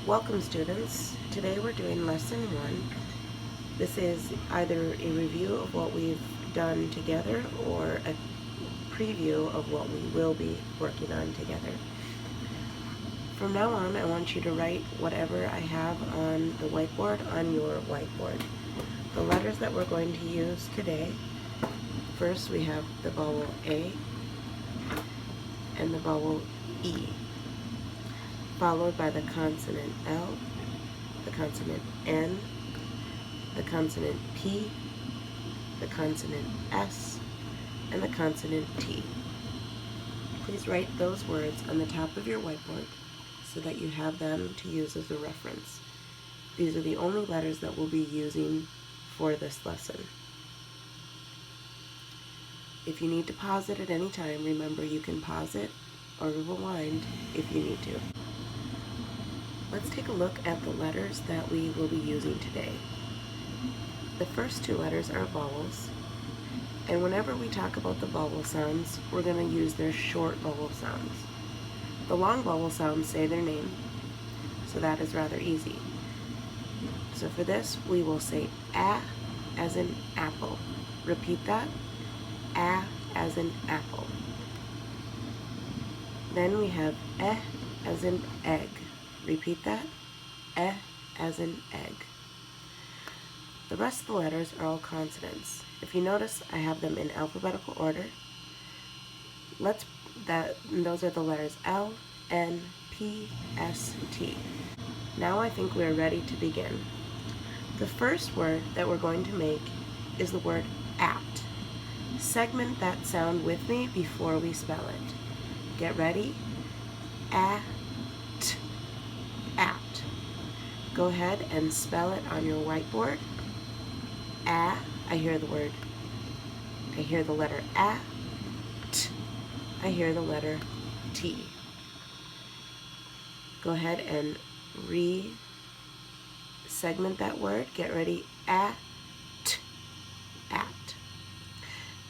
Welcome students. Today we're doing lesson 1. This is either a review of what we've done together or a preview of what we will be working on together. From now on, I want you to write whatever I have on the whiteboard on your whiteboard. The letters that we're going to use today, first we have the vowel A and the vowel E, followed by the consonant L, the consonant N, the consonant P, the consonant S, and the consonant T. Please write those words on the top of your whiteboard so that you have them to use as a reference. These are the only letters that we'll be using for this lesson. If you need to pause it at any time, remember you can pause it or rewind if you need to. Let's take a look at the letters that we will be using today. The first two letters are vowels, and whenever we talk about the vowel sounds, we're going to use their short vowel sounds. The long vowel sounds say their name, so that is rather easy. So for this, we will say A as in apple. Repeat that. A as in apple. Then we have E as in egg. Repeat that. E as in egg. The rest of the letters are all consonants. If you notice, I have them in alphabetical order. Those are the letters L, N, P, S, T. Now I think we're ready to begin. The first word that we're going to make is the word at. Segment that sound with me before we spell it. Get ready. At. At. Go ahead and spell it on your whiteboard. A. I hear the word. I hear the letter A. T. I hear the letter T. Go ahead and segment that word. Get ready. At. At.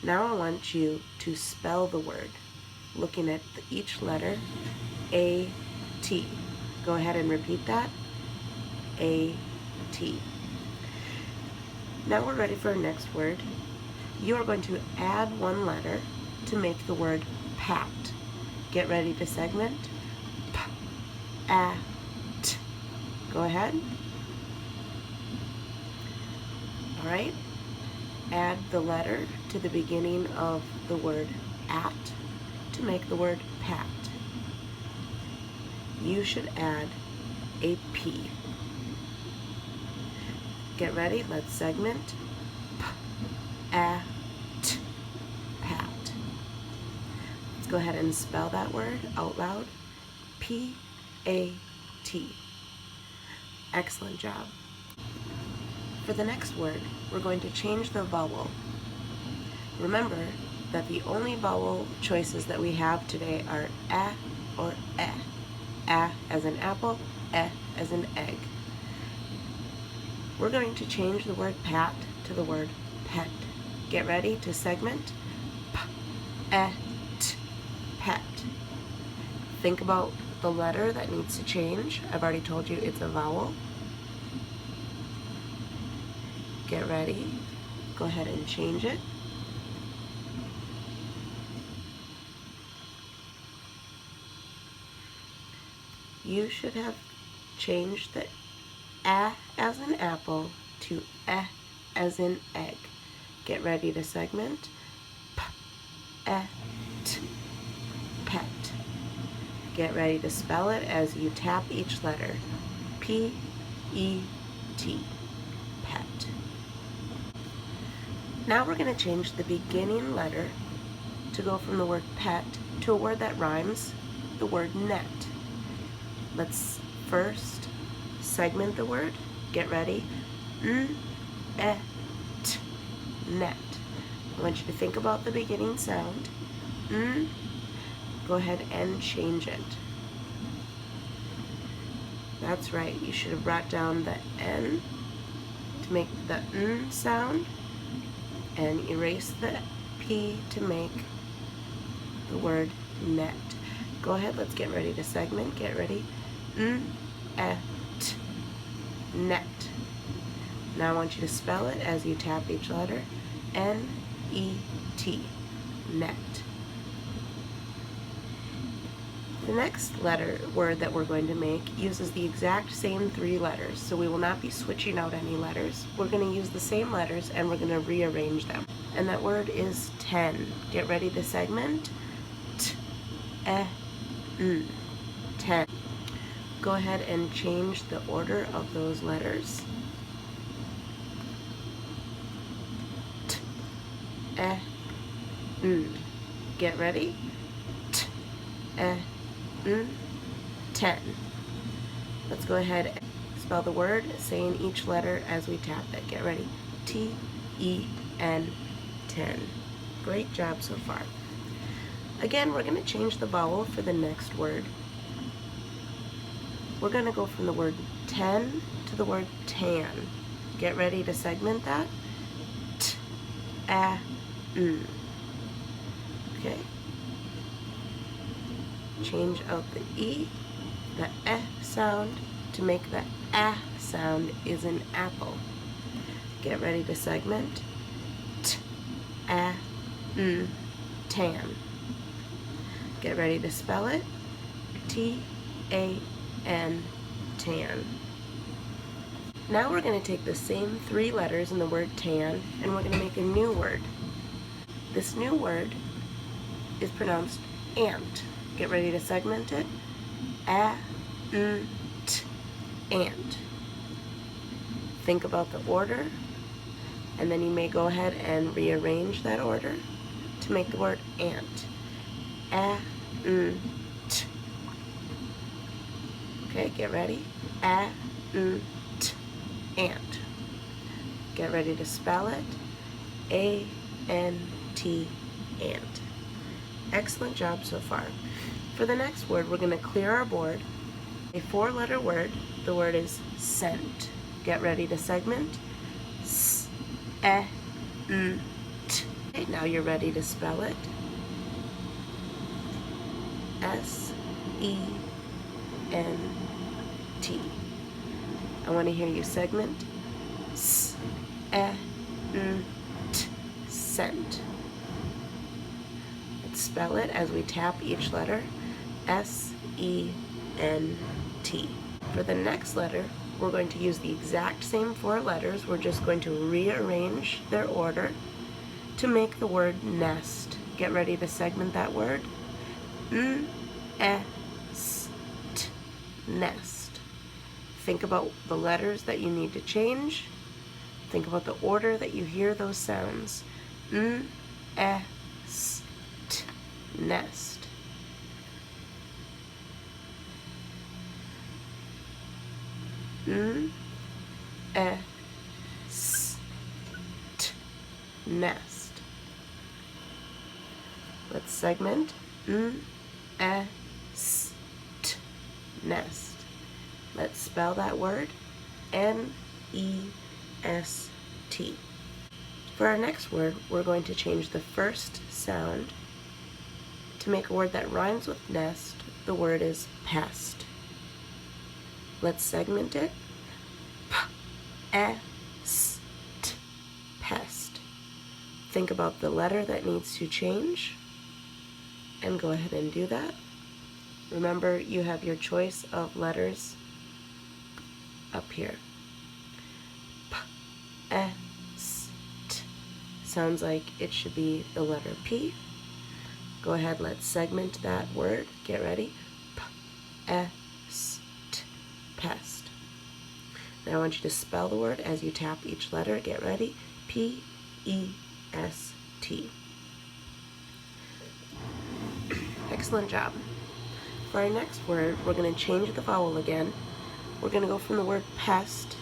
Now I want you to spell the word, looking at each letter. A. T. Go ahead and repeat that. A. T. Now we're ready for our next word. You are going to add one letter to make the word pat. Get ready to segment. P, A, T. Go ahead. All right. Add the letter to the beginning of the word at to make the word pat. You should add a P. Get ready, let's segment. P, A, T, pat. Let's go ahead and spell that word out loud. P, A, T. Excellent job. For the next word, we're going to change the vowel. Remember that the only vowel choices that we have today are A or E. A as in apple, E as in egg. We're going to change the word pat to the word pet. Get ready to segment. P, E, T, pet. Think about the letter that needs to change. I've already told you it's a vowel. Get ready. Go ahead and change it. You should have changed the A as in apple to E as in egg. Get ready to segment. P, E, T, pet. Get ready to spell it as you tap each letter. P, E, T, pet. Now we're going to change the beginning letter to go from the word pet to a word that rhymes, the word net. Let's first segment the word. Get ready. N, E, T, net. I want you to think about the beginning sound. N. Go ahead and change it. That's right. You should have brought down the N to make the N sound and erase the P to make the word net. Go ahead, let's get ready to segment. Get ready. N, E, net. Now I want you to spell it as you tap each letter. N-E-T, net. The next word that we're going to make uses the exact same 3 letters, so we will not be switching out any letters. We're going to use the same letters and we're going to rearrange them. And that word is 10. Get ready to segment. T-E-N, 10. Go ahead and change the order of those letters. T-E-N. Get ready. T-E-N. 10. Let's go ahead and spell the word, saying each letter as we tap it. Get ready. T-E-N, 10. Great job so far. Again, we're going to change the vowel for the next word. We're going to go from the word 10 to the word tan. Get ready to segment that. T-A-N. Okay? Change out the E, the E sound, to make the A sound is an apple. Get ready to segment. T-A-N, tan. Get ready to spell it. T-A-N, tan. Now we're going to take the same 3 letters in the word tan and we're going to make a new word. This new word is pronounced ant. Get ready to segment it. A-N-T, ant. Think about the order, and then you may go ahead and rearrange that order to make the word ant. A-N-T. Okay, get ready. A-N-T, ant. Get ready to spell it. A-N-T, ant. Excellent job so far. For the next word, we're going to clear our board. A 4-letter word. The word is scent. Get ready to segment. S-E-N-T. Okay, now you're ready to spell it. S-E-N-T. I want to hear you segment. S-E-N-T. Scent. Let's spell it as we tap each letter. S-E-N-T. For the next letter, we're going to use the exact same 4 letters. We're just going to rearrange their order to make the word nest. Get ready to segment that word. N-E-S-T, nest. Think about the letters that you need to change. Think about the order that you hear those sounds. N-E-S-T, nest. N-E-S-T, nest. Let's segment. N-E-S-T, nest. Let's spell that word. N-E-S-T. For our next word, we're going to change the first sound to make a word that rhymes with nest. The word is pest. Let's segment it. P-E-S-T, pest. Think about the letter that needs to change and go ahead and do that. Remember, you have your choice of letters up here. P-E-S-T. Sounds like it should be the letter P. Go ahead, let's segment that word. Get ready. P-E-S-T, pest. Now I want you to spell the word as you tap each letter. Get ready. P-E-S-T. Excellent job. For our next word, we're going to change the vowel again. We're going to go from the word pest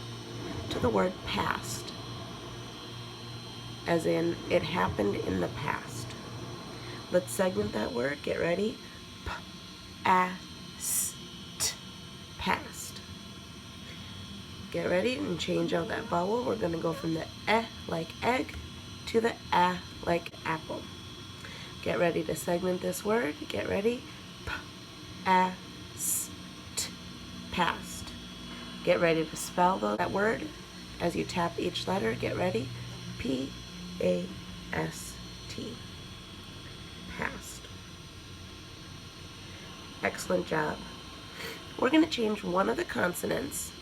to the word past, as in it happened in the past. Let's segment that word. Get ready. P-A-S-T, past. Get ready and change out that vowel. We're going to go from the E like egg to the A like apple. Get ready to segment this word. Get ready. P-A-S-T, past. Get ready to spell that word as you tap each letter. Get ready. P-A-S-T. Past. Excellent job. We're going to change one of the consonants,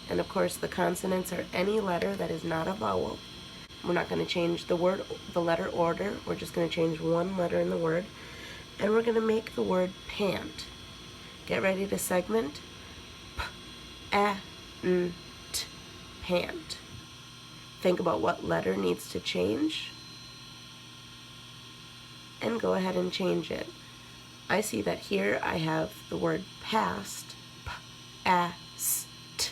and of course the consonants are any letter that is not a vowel. We're not going to change the letter order. We're just going to change one letter in the word, and we're going to make the word pant. Get ready to segment. P-A-N-T. Pant. Think about what letter needs to change, and go ahead and change it. I see that here I have the word past, P-A-S-T.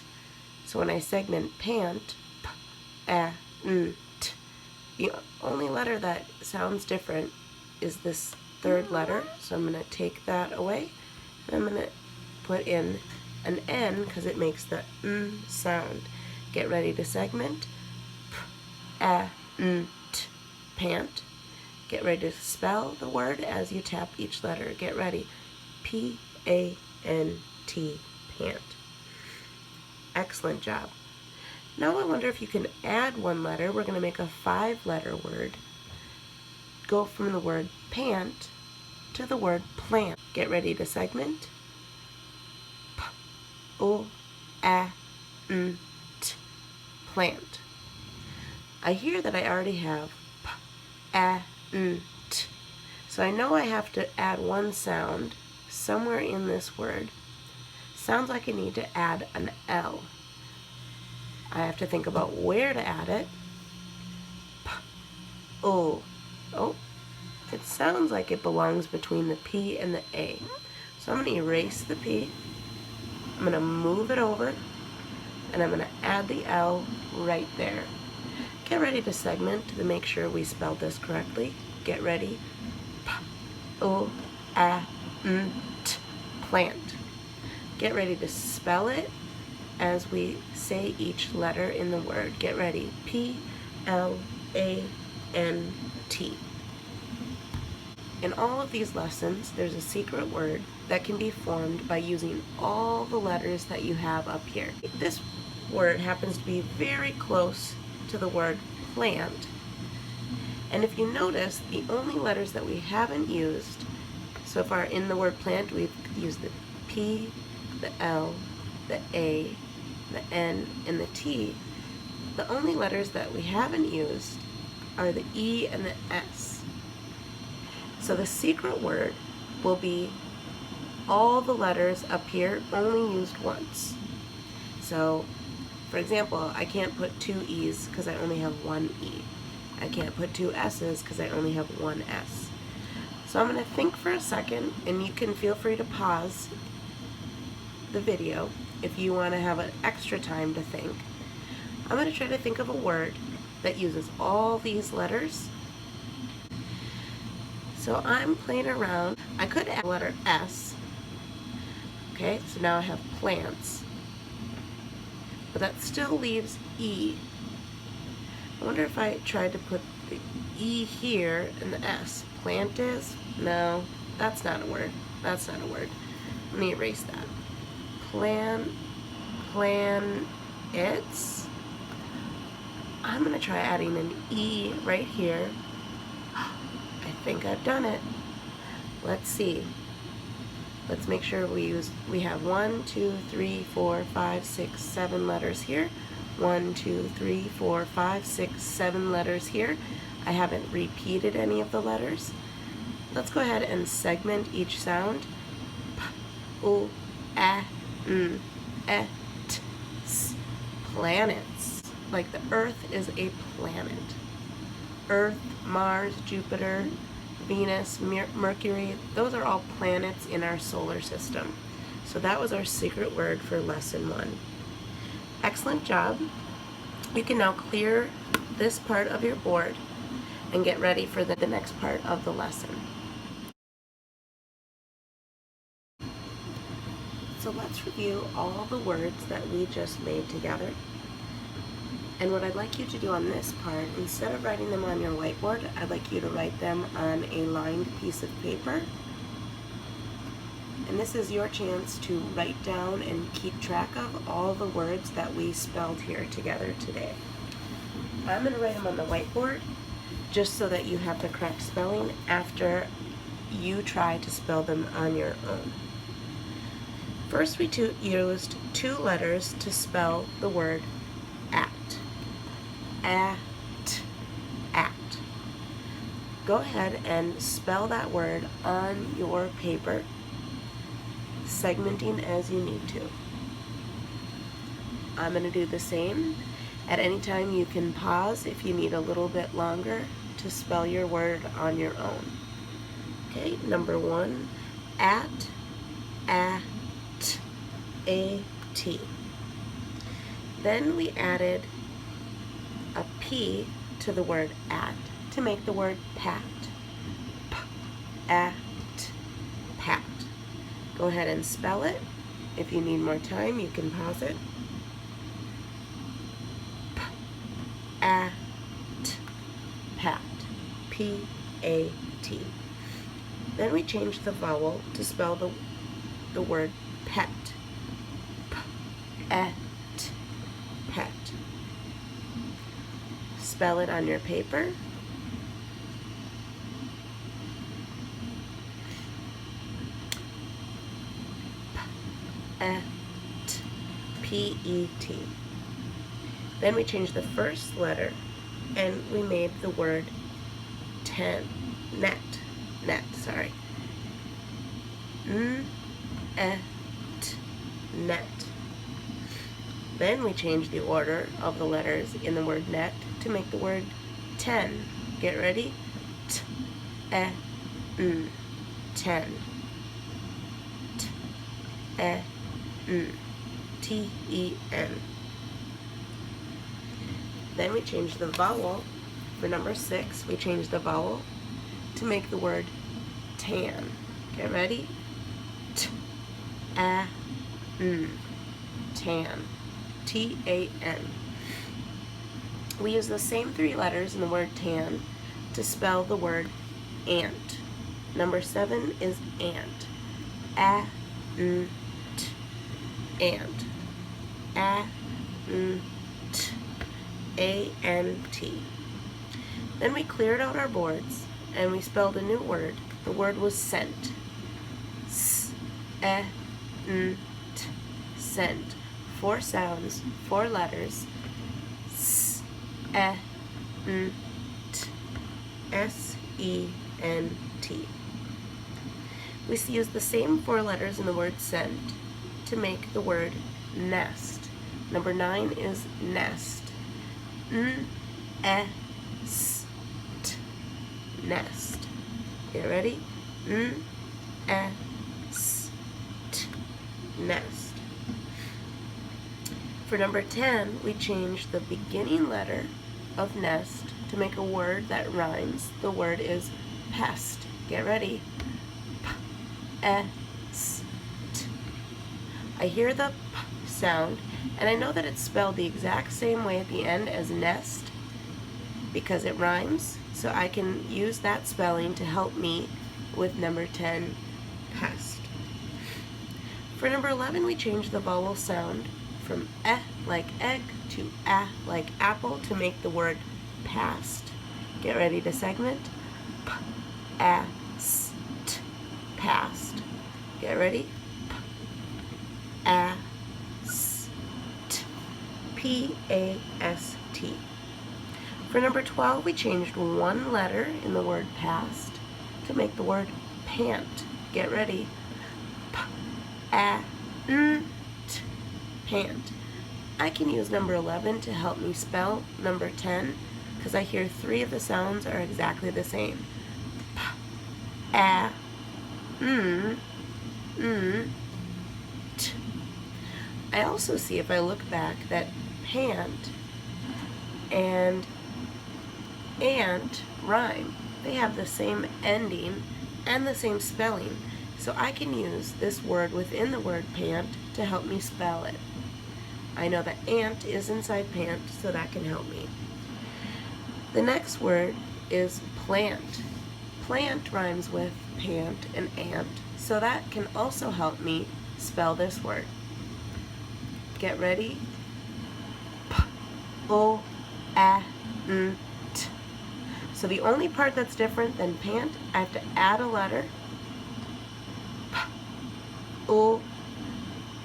So when I segment pant, P-A-N-T. The only letter that sounds different is this third letter, so I'm going to take that away, and I'm going to put in an N because it makes the N sound. Get ready to segment. P-A-N-T. Pant. Get ready to spell the word as you tap each letter. Get ready. P-A-N-T. Pant. Excellent job. Now I wonder if you can add one letter. We're going to make a 5-letter word. Go from the word pant to the word plant. Get ready to segment. P-O-A-N-T. Plant. I hear that I already have P-A-N-T. So I know I have to add one sound somewhere in this word. Sounds like I need to add an L. I have to think about where to add it. P-O. Oh, it sounds like it belongs between the P and the A. So I'm going to erase the P. I'm going to move it over, and I'm going to add the L right there. Get ready to segment to make sure we spelled this correctly. Get ready. P-O-A-N-T. Plant. Get ready to spell it as we say each letter in the word. Get ready. P-L-A-N-T. In all of these lessons, there's a secret word that can be formed by using all the letters that you have up here. This word happens to be very close to the word plant. And if you notice, the only letters that we haven't used so far in the word plant, we've used the P, the L, the A, the N, and the T. The only letters that we haven't used are the E and the S. So the secret word will be all the letters up here only used once. So, for example, I can't put 2 E's because I only have 1 E. I can't put 2 S's because I only have 1 S. So I'm going to think for a second, and you can feel free to pause the video if you want to have an extra time to think. I'm going to try to think of a word that uses all these letters. So I'm playing around. I could add the letter S. Okay, so now I have plants. But that still leaves E. I wonder if I tried to put the E here and the S. Plant is? No, that's not a word. That's not a word. Let me erase that. Planets. I'm going to try adding an E right here. I think I've done it. Let's see. Let's make sure we have 1, 2, 3, 4, 5, 6, 7 letters here. 1, 2, 3, 4, 5, 6, 7 letters here. I haven't repeated any of the letters. Let's go ahead and segment each sound. P-O-A-N-E-T-S. Planets. Like the Earth is a planet. Earth, Mars, Jupiter, Venus, Mercury, those are all planets in our solar system. So that was our secret word for lesson 1. Excellent job. You can now clear this part of your board and get ready for the next part of the lesson. So let's review all the words that we just made together. And what I'd like you to do on this part, instead of writing them on your whiteboard, I'd like you to write them on a lined piece of paper. and this is your chance to write down and keep track of all the words that we spelled here together today. I'm going to write them on the whiteboard just so that you have the correct spelling after you try to spell them on your own. First, we used 2 letters to spell the word at. At. Go ahead and spell that word on your paper, segmenting as you need to. I'm going to do the same. At any time you can pause if you need a little bit longer to spell your word on your own. Okay, number 1, at, A-T. Then we added a P to the word at to make the word pat. At, pat. Go ahead and spell it. If you need more time, you can pause it. At, pat. P-A-T. Then we changed the vowel to spell the word pet. P-et, pet. Spell it on your paper. P-E-T. Then we changed the first letter and we made the word net, sorry. Net. Then we changed the order of the letters in the word net to make the word 10. Get ready? T-E-N. 10. T-E-N. Then we changed the vowel. For number 6, we changed the vowel to make the word tan. Get ready? T-A-N. Tan. T-A-N. We use the same 3 letters in the word tan to spell the word ant. Number 7 is ant. A-N-T. Ant. A-N-T. A-N-T. Then we cleared out our boards and we spelled a new word. The word was scent. S-E-N-T. Scent. 4 sounds, 4 letters. S-E-N-T. S-E-N-T. We use the same 4 letters in the word scent to make the word nest. Number 9 is nest. N-E-S-T. Nest. Get ready? N-E-S-T. Nest. For number 10, we changed the beginning letter of nest to make a word that rhymes. The word is pest. Get ready? P-E-S-T. I hear the P sound, and I know that it's spelled the exact same way at the end as nest because it rhymes, so I can use that spelling to help me with number 10, pest. For number 11, we changed the vowel sound from eh like egg to ah like apple to make the word past. Get ready to segment. P-A-S-T. Past. Get ready. P-A-S-T. P-A-S-T. For number 12, we changed 1 letter in the word past to make the word pant. Get ready. P-A-N-T. Pant. I can use number 11 to help me spell number 10 because I hear 3 of the sounds are exactly the same. P-A-N-T. I also see, if I look back, that pant and ant rhyme. They have the same ending and the same spelling, so I can use this word within the word pant to help me spell it. I know that ant is inside pant, so that can help me. The next word is plant. Plant rhymes with pant and ant, So that can also help me spell this word. Get ready. P-O-A-N-T. So the only part that's different than pant, I have to add a letter. P-O,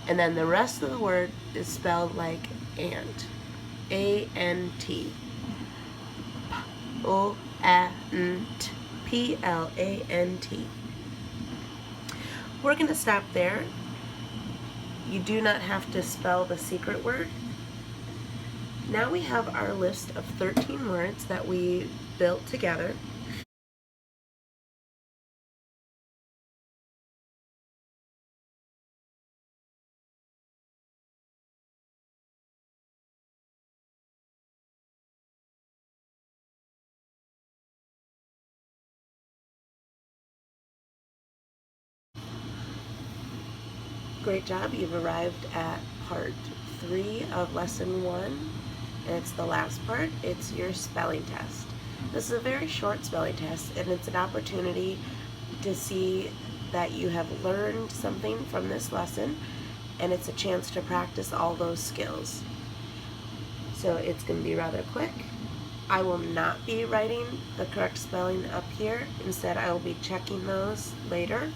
and then the rest of the word is spelled like ant. A-N-T. P-O-A-N-T. P-L-A-N-T. We're going to stop there. You do not have to spell the secret word. Now we have our list of 13 words that we built together. Great job. You've arrived at part 3 of lesson 1, and it's the last part. It's your spelling test. This is a very short spelling test, and it's an opportunity to see that you have learned something from this lesson, and it's a chance to practice all those skills. So it's going to be rather quick. I will not be writing the correct spelling up here. Instead, I will be checking those later.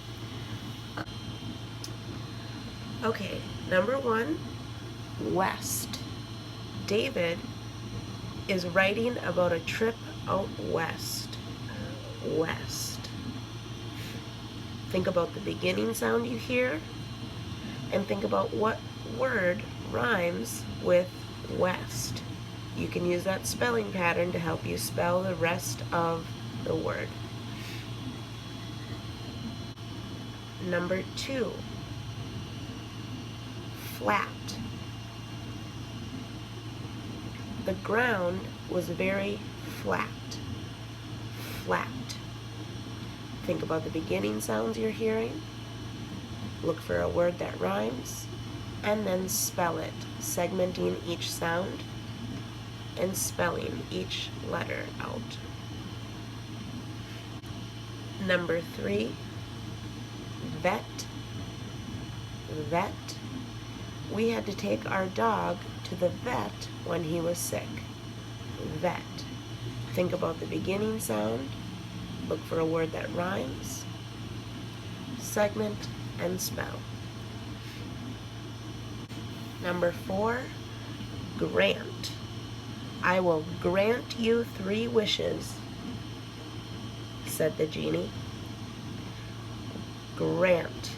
Okay, number 1, west. David is writing about a trip out west. West. Think about the beginning sound you hear, and think about what word rhymes with west. You can use that spelling pattern to help you spell the rest of the word. Number 2, flat. The ground was very flat. Flat. Think about the beginning sounds you're hearing. Look for a word that rhymes, and then spell it, segmenting each sound and spelling each letter out. Number 3, vet. Vet. We had to take our dog to the vet when he was sick. Vet. Think about the beginning sound. Look for a word that rhymes. Segment and spell. Number 4, grant. I will grant you 3 wishes, said the genie. Grant.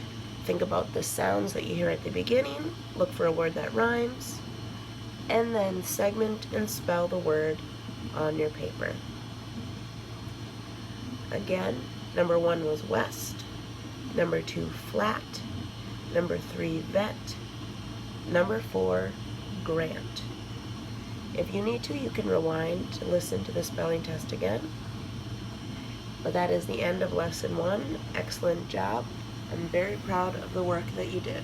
Think about the sounds that you hear at the beginning, look for a word that rhymes, and then segment and spell the word on your paper. Again, number 1 was west, number 2, flat, number 3, vet, number 4, grant. If you need to, you can rewind to listen to the spelling test again. But that is the end of lesson 1. Excellent job. I'm very proud of the work that you did.